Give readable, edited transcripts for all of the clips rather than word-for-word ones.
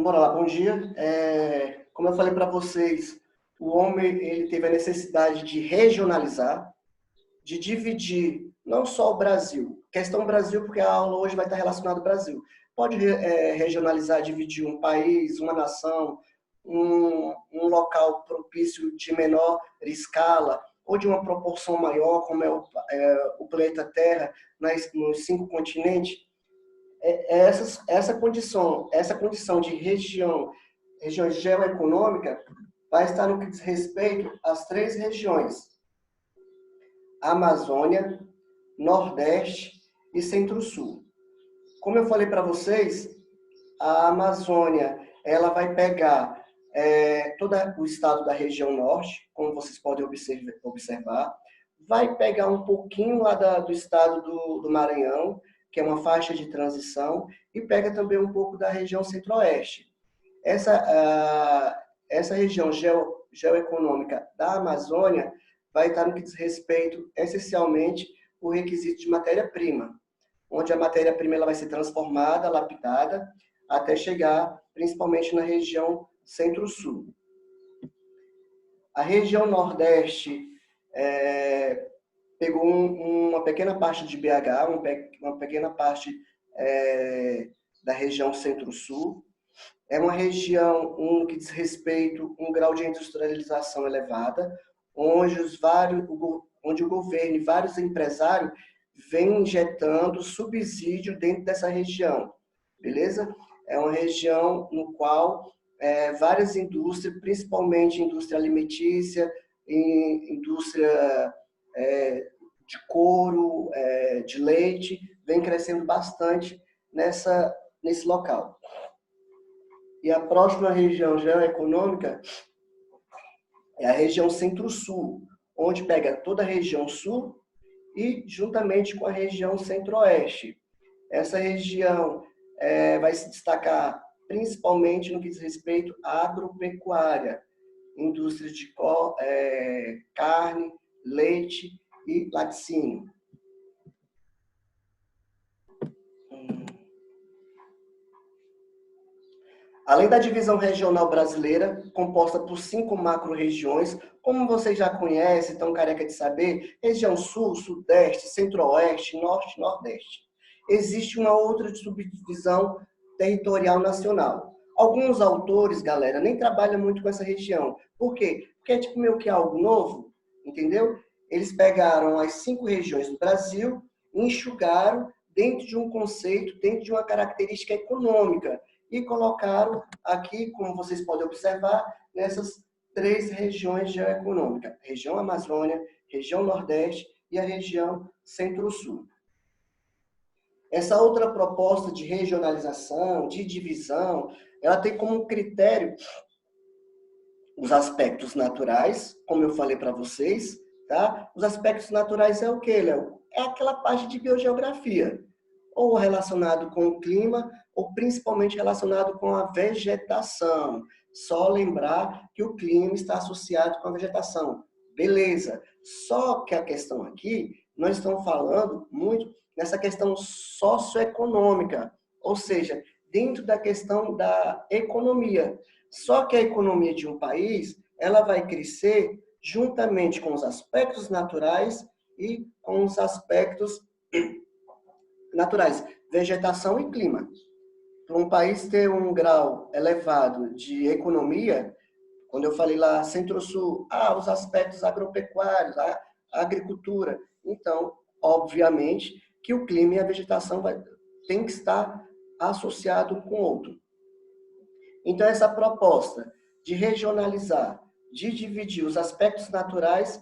Bora lá, bom dia. Como eu falei para vocês, o homem ele teve a necessidade de regionalizar, de dividir não só o Brasil, questão Brasil, porque a aula hoje vai estar relacionada ao Brasil. Pode regionalizar, dividir um país, uma nação, um local propício de menor escala ou de uma proporção maior, como é o planeta Terra, nos 5 continentes. Essa condição de região geoeconômica vai estar no que diz respeito às 3 regiões: Amazônia, Nordeste e Centro-Sul. Como eu falei para vocês, a Amazônia ela vai pegar todo o estado da região norte, como vocês podem observar, vai pegar um pouquinho lá do estado do Maranhão, que é uma faixa de transição, e pega também um pouco da região centro-oeste. Essa região geoeconômica da Amazônia vai estar no que diz respeito, essencialmente, o requisito de matéria-prima, onde a matéria-prima ela vai ser transformada, lapidada, até chegar principalmente na região centro-sul. A região nordeste pegou uma pequena parte de BH, uma pequena parte da região centro-sul. É uma região que diz respeito a um grau de industrialização elevada, onde o governo e vários empresários vêm injetando subsídio dentro dessa região, beleza? É uma região no qual várias indústrias, principalmente indústria alimentícia, indústria de couro, de leite, vem crescendo bastante nesse local. E a próxima região geoeconômica é a região centro-sul, onde pega toda a região sul e juntamente com a região centro-oeste. Essa região vai se destacar principalmente no que diz respeito à agropecuária, indústria de carne, leite e laticínio. Além da divisão regional brasileira, composta por 5 macro-regiões, como vocês já conhecem, estão careca de saber, região sul, sudeste, centro-oeste, norte e nordeste. Existe uma outra subdivisão territorial nacional. Alguns autores, galera, nem trabalham muito com essa região. Por quê? Porque é tipo meio que algo novo, entendeu? Eles pegaram as 5 regiões do Brasil e enxugaram dentro de um conceito, dentro de uma característica econômica, e colocaram aqui, como vocês podem observar, nessas 3 regiões geoeconômicas: região Amazônia, região Nordeste e a região Centro-Sul. Essa outra proposta de regionalização, de divisão, ela tem como critério os aspectos naturais, como eu falei para vocês, tá? Os aspectos naturais é o quê, Léo? É aquela parte de biogeografia, ou relacionado com o clima, ou principalmente relacionado com a vegetação. Só lembrar que o clima está associado com a vegetação. Beleza. Só que a questão aqui, nós estamos falando muito nessa questão socioeconômica, ou seja, dentro da questão da economia. Só que a economia de um país, ela vai crescer juntamente com os aspectos naturais e com os aspectos naturais, vegetação e clima. Para um país ter um grau elevado de economia, quando eu falei lá Centro-Sul, os aspectos agropecuários, a agricultura. Então, obviamente, que o clima e a vegetação tem que estar associado com o outro. Então, essa proposta de regionalizar, de dividir os aspectos naturais,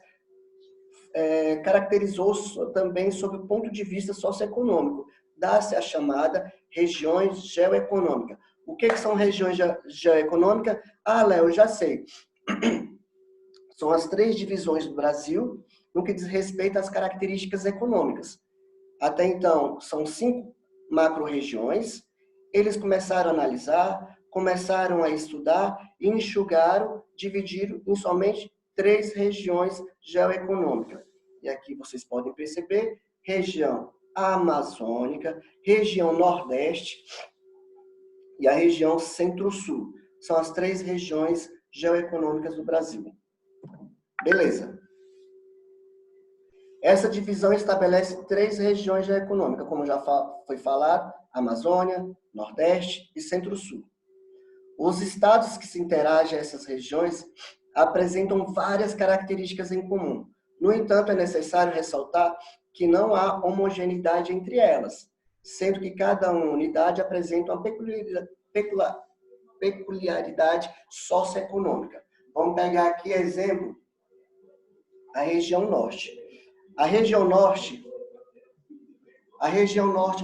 caracterizou também sob o ponto de vista socioeconômico. Dá-se a chamada regiões geoeconômicas. O que são regiões geoeconômicas? Léo, eu já sei. São as 3 divisões do Brasil no que diz respeito às características econômicas. Até então, são 5 macro-regiões. Eles começaram a analisar, começaram a estudar e enxugaram, dividiram em somente 3 regiões geoeconômicas. E aqui vocês podem perceber, região amazônica, região nordeste e a região Centro-Sul. São as 3 regiões geoeconômicas do Brasil. Beleza. Essa divisão estabelece 3 regiões geoeconômicas, como já foi falado, Amazônia, Nordeste e Centro-Sul. Os estados que se interagem a essas regiões apresentam várias características em comum. No entanto, é necessário ressaltar que não há homogeneidade entre elas, sendo que cada unidade apresenta uma peculiaridade socioeconômica. Vamos pegar aqui exemplo, a região Norte. A região Norte,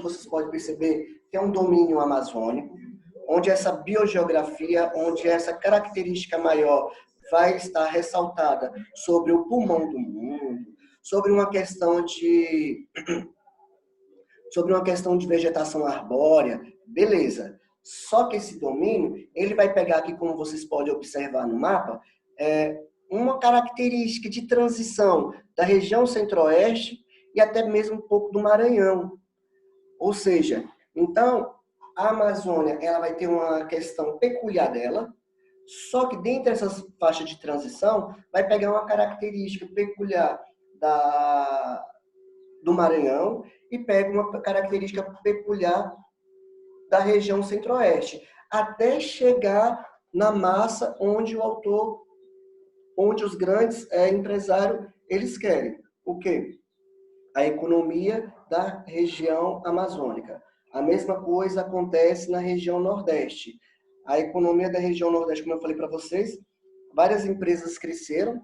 vocês podem perceber, tem um domínio amazônico, onde essa biogeografia, onde essa característica maior vai estar ressaltada sobre o pulmão do mundo, sobre uma questão de vegetação arbórea, beleza. Só que esse domínio, ele vai pegar aqui, como vocês podem observar no mapa, uma característica de transição da região centro-oeste e até mesmo um pouco do Maranhão. Ou seja, então, a Amazônia ela vai ter uma questão peculiar dela, só que dentro dessas faixas de transição, vai pegar uma característica peculiar do Maranhão e pega uma característica peculiar da região centro-oeste, até chegar na massa onde os grandes empresários, eles querem. O quê? A economia da região amazônica. A mesma coisa acontece na região Nordeste. A economia da região Nordeste, como eu falei para vocês, várias empresas cresceram,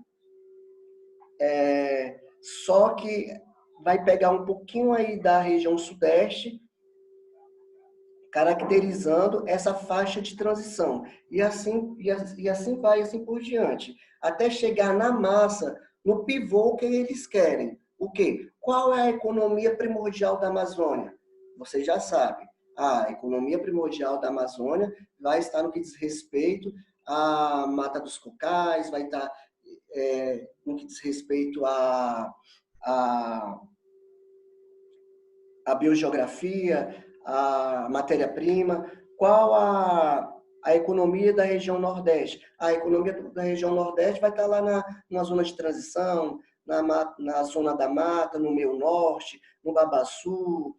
só que vai pegar um pouquinho aí da região Sudeste, caracterizando essa faixa de transição. E assim vai, assim por diante. Até chegar na massa, no pivô que eles querem. O quê? Qual é a economia primordial da Amazônia? Vocês já sabem. A economia primordial da Amazônia vai estar no que diz respeito à Mata dos Cocais, vai estar no que diz respeito à biogeografia, a matéria-prima. Qual a economia da região Nordeste? A economia da região Nordeste vai estar lá na zona de transição, na zona da mata, no meio norte, no Babaçu,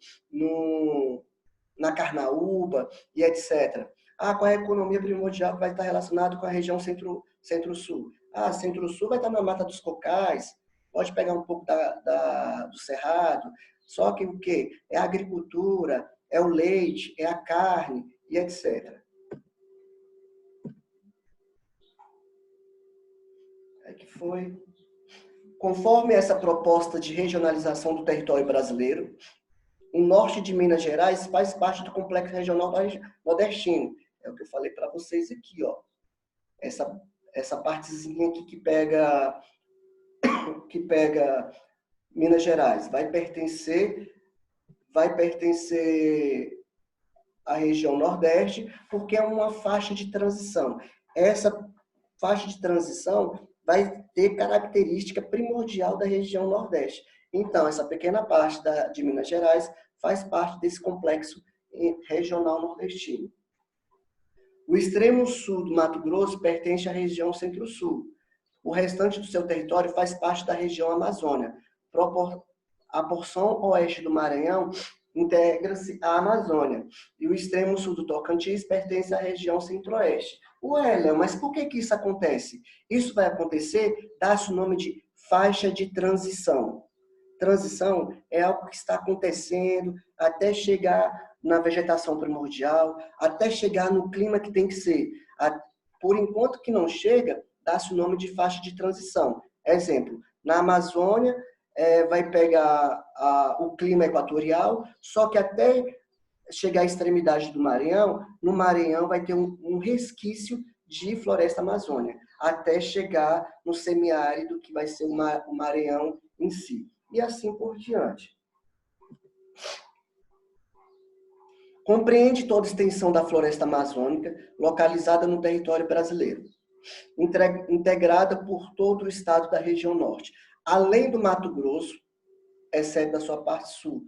na Carnaúba e etc. Qual é a economia primordial que vai estar relacionada com a região Centro-Sul? Centro-Sul vai estar na Mata dos Cocais, pode pegar um pouco do Cerrado, só que o quê? É a agricultura, é o leite, é a carne e etc. Que foi. Conforme essa proposta de regionalização do território brasileiro, o norte de Minas Gerais faz parte do complexo regional nordestino. É o que eu falei para vocês aqui, ó. Essa partezinha aqui que pega Minas Gerais vai pertencer à região Nordeste, porque é uma faixa de transição. Essa faixa de transição vai ter característica primordial da região Nordeste. Então, essa pequena parte de Minas Gerais faz parte desse complexo regional nordestino. O extremo sul do Mato Grosso pertence à região Centro-Sul. O restante do seu território faz parte da região Amazônia. A porção oeste do Maranhão integra-se à Amazônia. E o extremo sul do Tocantins pertence à região Centro-Oeste. Ué, Léo, mas por que isso acontece? Isso vai acontecer, dá-se o nome de faixa de transição. Transição é algo que está acontecendo até chegar na vegetação primordial, até chegar no clima que tem que ser. Por enquanto que não chega, dá-se o nome de faixa de transição. Exemplo, na Amazônia, vai pegar o clima equatorial, só que até chegar à extremidade do Maranhão, no Maranhão vai ter um resquício de floresta amazônica, até chegar no semiárido, que vai ser o Maranhão em si. E assim por diante. Compreende toda a extensão da floresta amazônica, localizada no território brasileiro, integrada por todo o estado da região norte. Além do Mato Grosso, exceto da sua parte sul,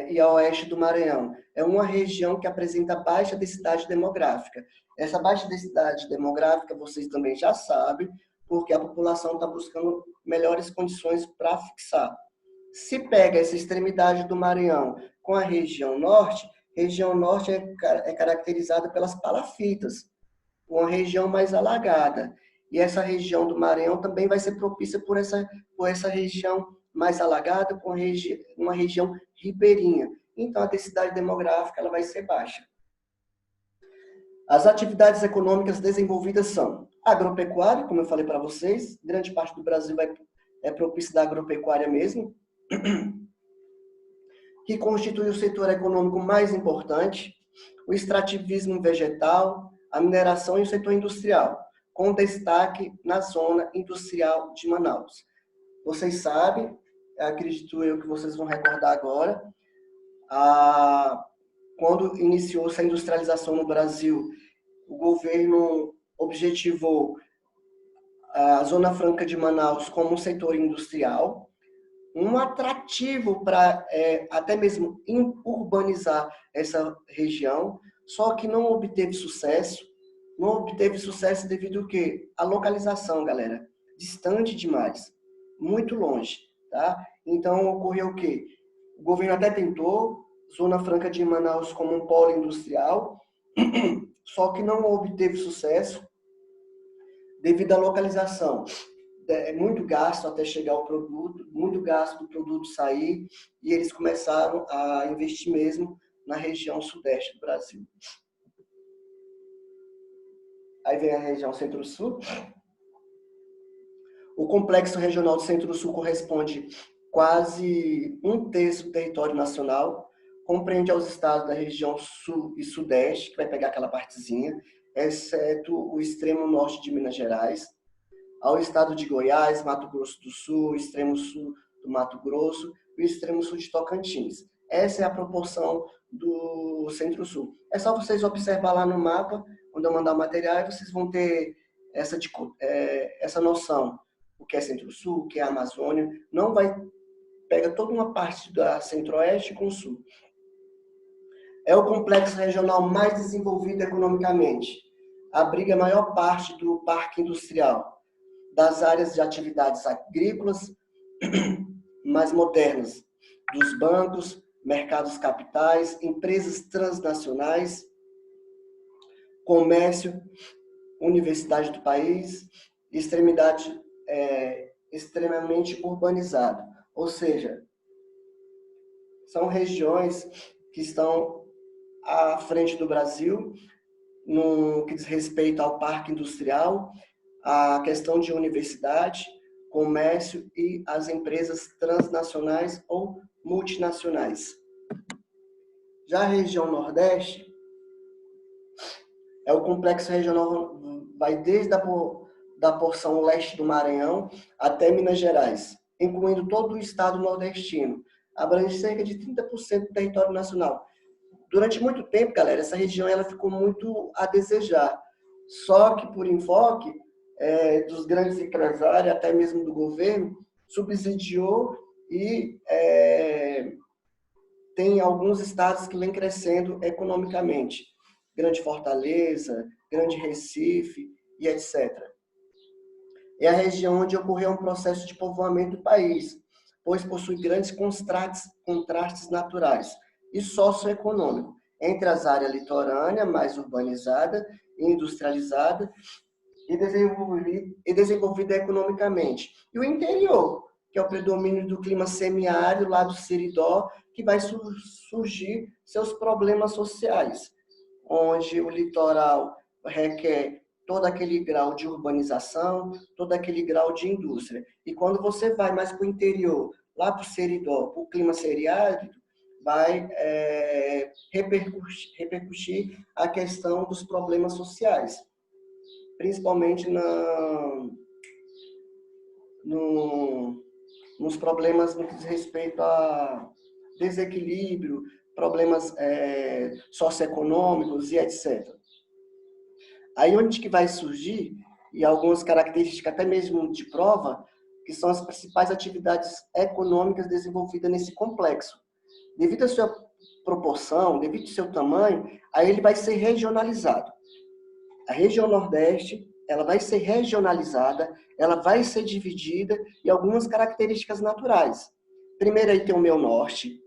e a oeste do Maranhão. É uma região que apresenta baixa densidade demográfica. Essa baixa densidade demográfica, vocês também já sabem, porque a população está buscando melhores condições para fixar. Se pega essa extremidade do Maranhão com a região norte é caracterizada pelas palafitas, uma região mais alagada. E essa região do Maranhão também vai ser propícia por essa região mais alagada, com uma região ribeirinha. Então, a densidade demográfica ela vai ser baixa. As atividades econômicas desenvolvidas são agropecuária, como eu falei para vocês, grande parte do Brasil é propício da agropecuária mesmo, que constitui o setor econômico mais importante, o extrativismo vegetal, a mineração e o setor industrial, com destaque na zona industrial de Manaus. Vocês sabem, acredito eu que vocês vão recordar agora, quando iniciou-se a industrialização no Brasil, o governo objetivou a Zona Franca de Manaus como um setor industrial, um atrativo para até mesmo urbanizar essa região, só que não obteve sucesso. Não obteve sucesso devido ao quê? A localização, galera, distante demais, muito longe, tá? Então ocorreu o quê? O governo até tentou Zona Franca de Manaus como um polo industrial, só que não obteve sucesso devido à localização. Muito gasto até chegar ao produto, muito gasto do produto sair, e eles começaram a investir mesmo na região sudeste do Brasil. Aí vem a região Centro-Sul. O Complexo Regional do Centro-Sul corresponde quase 1/3 do território nacional, compreende aos estados da região Sul e Sudeste, que vai pegar aquela partezinha, exceto o extremo norte de Minas Gerais, ao estado de Goiás, Mato Grosso do Sul, extremo sul do Mato Grosso e o extremo sul de Tocantins. Essa é a proporção do Centro-Sul. É só vocês observar lá no mapa, quando eu mandar o material, e vocês vão ter essa noção. O que é Centro-Sul, o que é Amazônia. Não vai... Pega toda uma parte da Centro-Oeste com o Sul. É o complexo regional mais desenvolvido economicamente. Abriga a maior parte do parque industrial, das áreas de atividades agrícolas mais modernas, dos bancos, mercados capitais, empresas transnacionais, comércio, universidade do país, extremamente urbanizado. Ou seja, são regiões que estão à frente do Brasil no que diz respeito ao parque industrial, a questão de universidade, comércio e as empresas transnacionais ou multinacionais. Já a região Nordeste é o complexo regional, vai desde da porção leste do Maranhão até Minas Gerais, incluindo todo o estado nordestino. Abrange cerca de 30% do território nacional. Durante muito tempo, galera, essa região ela ficou muito a desejar. Só que, por enfoque dos grandes empresários, até mesmo do governo, subsidiou e tem alguns estados que vêm crescendo economicamente. Grande Fortaleza, Grande Recife e etc. É a região onde ocorreu um processo de povoamento do país, pois possui grandes contrastes naturais e socioeconômicos entre as áreas litorâneas, mais urbanizada e industrializada, e desenvolvida economicamente. E o interior, que é o predomínio do clima semiárido lá do Seridó, que vai surgir seus problemas sociais, onde o litoral requer todo aquele grau de urbanização, todo aquele grau de indústria. E quando você vai mais para o interior, lá para o Seridó, para o clima semiárido, vai repercutir a questão dos problemas sociais, principalmente nos problemas no que diz respeito a desequilíbrio, problemas socioeconômicos e etc. Aí onde que vai surgir, e algumas características até mesmo de prova, que são as principais atividades econômicas desenvolvidas nesse complexo. devido à sua proporção, devido ao seu tamanho, aí ele vai ser regionalizado. A região Nordeste, ela vai ser regionalizada, ela vai ser dividida em algumas características naturais. Primeiro aí tem o meio norte,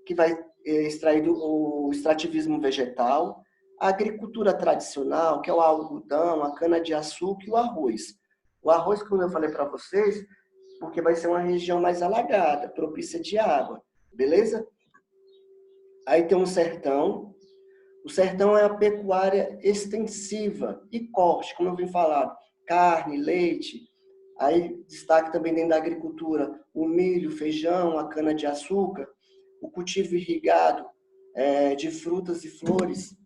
que vai extrair o extrativismo vegetal, a agricultura tradicional, que é o algodão, a cana-de-açúcar e o arroz. O arroz, como eu falei para vocês, porque vai ser uma região mais alagada, propícia de água, beleza? Aí tem um sertão. O sertão é a pecuária extensiva e corte, como eu vim falar, carne, leite. Aí destaque também dentro da agricultura o milho, feijão, a cana-de-açúcar, o cultivo irrigado de frutas e flores.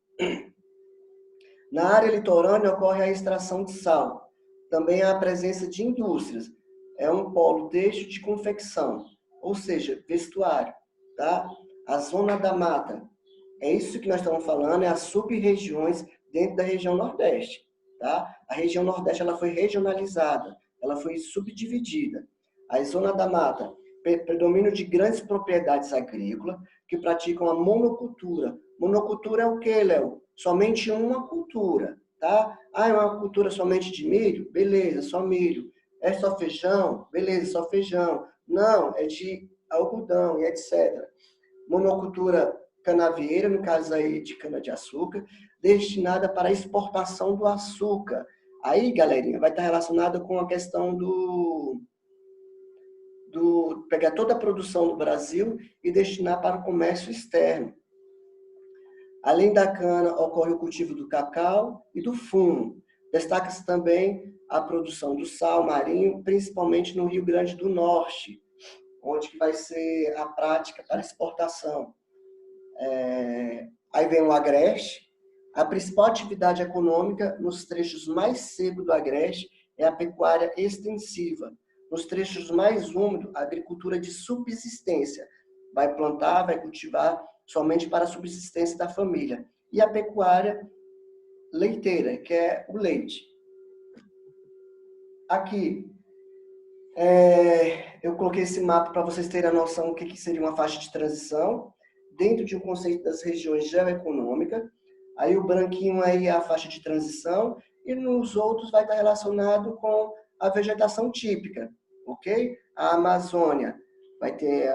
Na área litorânea ocorre a extração de sal. Também há a presença de indústrias. É um polo têxtil de confecção, ou seja, vestuário. Tá? A zona da mata. É isso que nós estamos falando, é as sub-regiões dentro da região Nordeste. Tá? A região Nordeste ela foi regionalizada, ela foi subdividida. A zona da mata, predomínio de grandes propriedades agrícolas que praticam a monocultura. Monocultura é o que, Léo? Somente uma cultura, tá? Ah, é uma cultura somente de milho? Beleza, só milho. É só feijão? Beleza, só feijão. Não, é de algodão e etc. Monocultura canavieira, no caso aí de cana-de-açúcar, destinada para a exportação do açúcar. Aí, galerinha, vai estar relacionada com a questão do pegar toda a produção do Brasil e destinar para o comércio externo. Além da cana, ocorre o cultivo do cacau e do fumo. Destaca-se também a produção do sal marinho, principalmente no Rio Grande do Norte, onde vai ser a prática para exportação. Aí vem o agreste. A principal atividade econômica nos trechos mais secos do agreste é a pecuária extensiva. Nos trechos mais úmidos, a agricultura de subsistência. Vai plantar, vai cultivar somente para a subsistência da família. E a pecuária leiteira, que é o leite. Aqui, eu coloquei esse mapa para vocês terem a noção do que seria uma faixa de transição, dentro de um conceito das regiões geoeconômicas. Aí o branquinho aí é a faixa de transição, e nos outros vai estar relacionado com a vegetação típica, ok? A Amazônia vai ter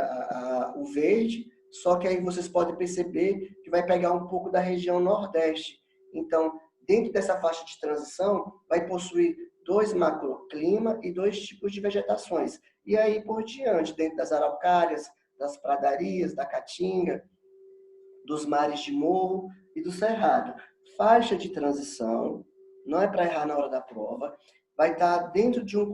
o verde, só que aí vocês podem perceber que vai pegar um pouco da região Nordeste. Então, dentro dessa faixa de transição, vai possuir 2 macroclimas e 2 tipos de vegetações. E aí por diante, dentro das araucárias, das pradarias, da caatinga, dos mares de morro e do cerrado. Faixa de transição, não é para errar na hora da prova, vai estar dentro de um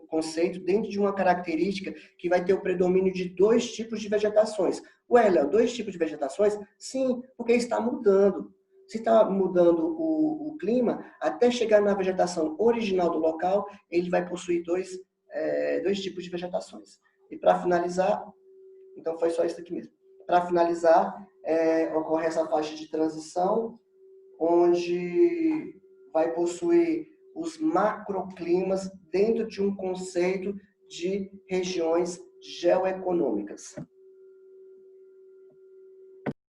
conceito, dentro de uma característica que vai ter o predomínio de 2 tipos de vegetações. Ué, Léo, 2 tipos de vegetações? Sim, porque está mudando. Se está mudando o clima, até chegar na vegetação original do local, ele vai possuir 2 tipos de vegetações. E para finalizar, então foi só isso aqui mesmo. Para finalizar, ocorre essa faixa de transição, onde vai possuir os macroclimas dentro de um conceito de regiões geoeconômicas.